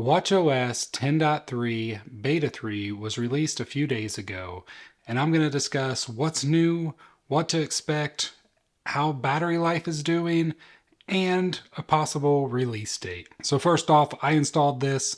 watchOS 10.3 Beta 3 was released a few days ago, and I'm going to discuss what's new, what to expect, how battery life is doing, and a possible release date. So first off, I installed this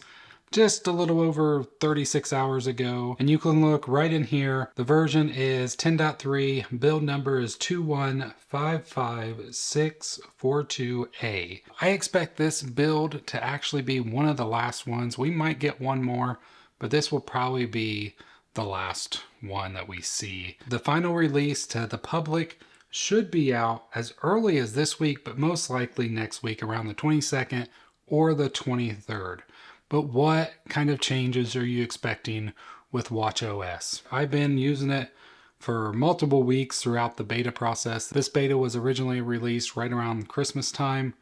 just a little over 36 hours ago, and you can look right in here. The version is 10.3, build number is 2155642A. I expect this build to actually be one of the last ones. We might get one more, but this will probably be the last one that we see. The final release to the public should be out as early as this week, but most likely next week around the 22nd or the 23rd. But what kind of changes are you expecting with watchOS? I've been using it for multiple weeks throughout the beta process. This beta was originally released right around Christmas time,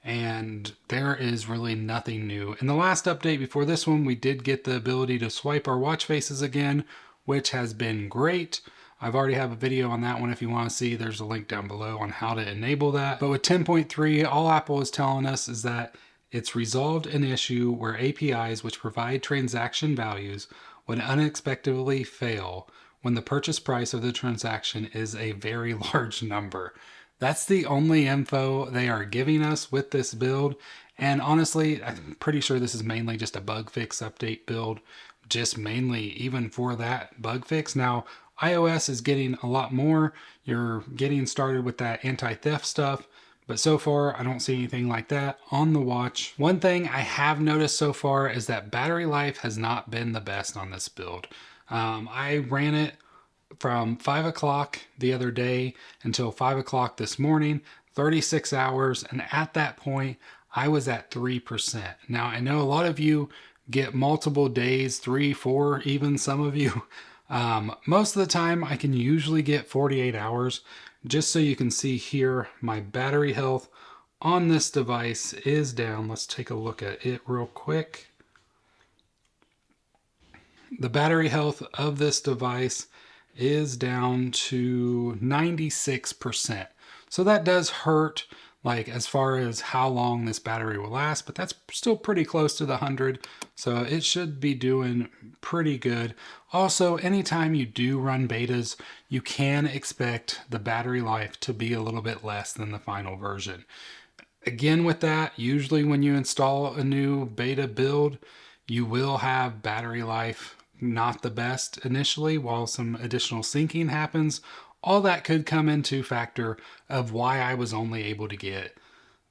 and there is really nothing new. In the last update before this one, we did get the ability to swipe our watch faces again, which has been great. I've already have a video on that one if you want to see. There's a link down below on how to enable that. But with 10.3, all Apple is telling us is that it's resolved an issue where APIs which provide transaction values would unexpectedly fail when the purchase price of the transaction is a very large number. That's the only info they are giving us with this build. And honestly, I'm pretty sure this is mainly just a bug fix update build, just mainly even for that bug fix. Now, iOS is getting a lot more. You're getting started with that anti-theft stuff. But so far, I don't see anything like that on the watch. One thing I have noticed so far is that battery life has not been the best on this build. I ran it from 5 o'clock the other day until 5 o'clock this morning, 36 hours. And at that point, I was at 3%. Now, I know a lot of you get multiple days, 3, 4, even some of you. Most of the time, I can usually get 48 hours. Just so you can see here, my battery health on this device is down. Let's take a look at it real quick. The battery health of this device is down to 96%. So that does hurt, like as far as how long this battery will last, but that's still pretty close to the 100. So it should be doing pretty good. Also, anytime you do run betas, you can expect the battery life to be a little bit less than the final version. Again, with that, usually when you install a new beta build, you will have battery life not the best initially while some additional syncing happens. All that could come into factor of why I was only able to get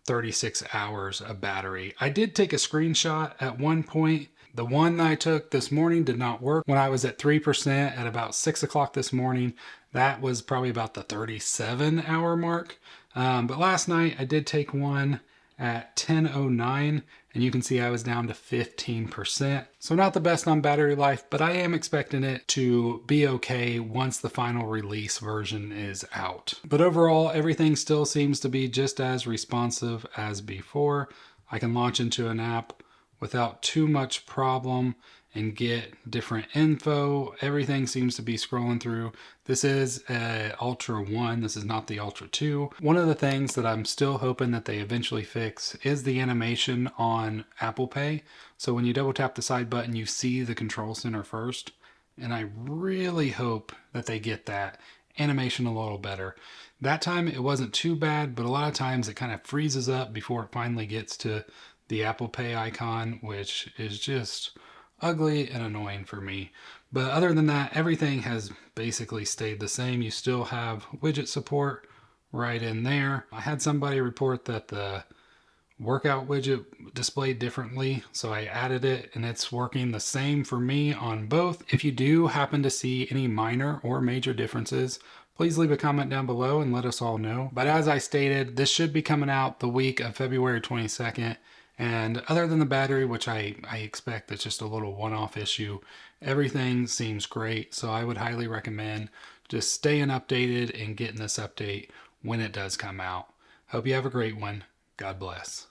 36 hours of battery. I did take a screenshot at one point. The one I took this morning did not work. When I was at 3% at about 6 o'clock this morning, that was probably about the 37-hour mark. But last night I did take one at 10:09, and you can see I was down to 15%. So not the best on battery life, but I am expecting it to be okay once the final release version is out. But overall, everything still seems to be just as responsive as before. I can launch into an app without too much problem and get different info. Everything seems to be scrolling through. This is Ultra 1. This is not the Ultra 2. One of the things that I'm still hoping that they eventually fix is the animation on Apple Pay. So when you double tap the side button, you see the control center first. And I really hope that they get that animation a little better. That time it wasn't too bad, but a lot of times it kind of freezes up before it finally gets to the Apple Pay icon, which is just ugly and annoying for me. But other than that, everything has basically stayed the same. You still have widget support right in there. I had somebody report that the workout widget displayed differently, so I added it and it's working the same for me on both. If you do happen to see any minor or major differences, please leave a comment down below and let us all know. But as I stated, this should be coming out the week of February 22nd. And other than the battery, which I expect that's just a little one-off issue, everything seems great. So I would highly recommend just staying updated and getting this update when it does come out. Hope you have a great one. God bless.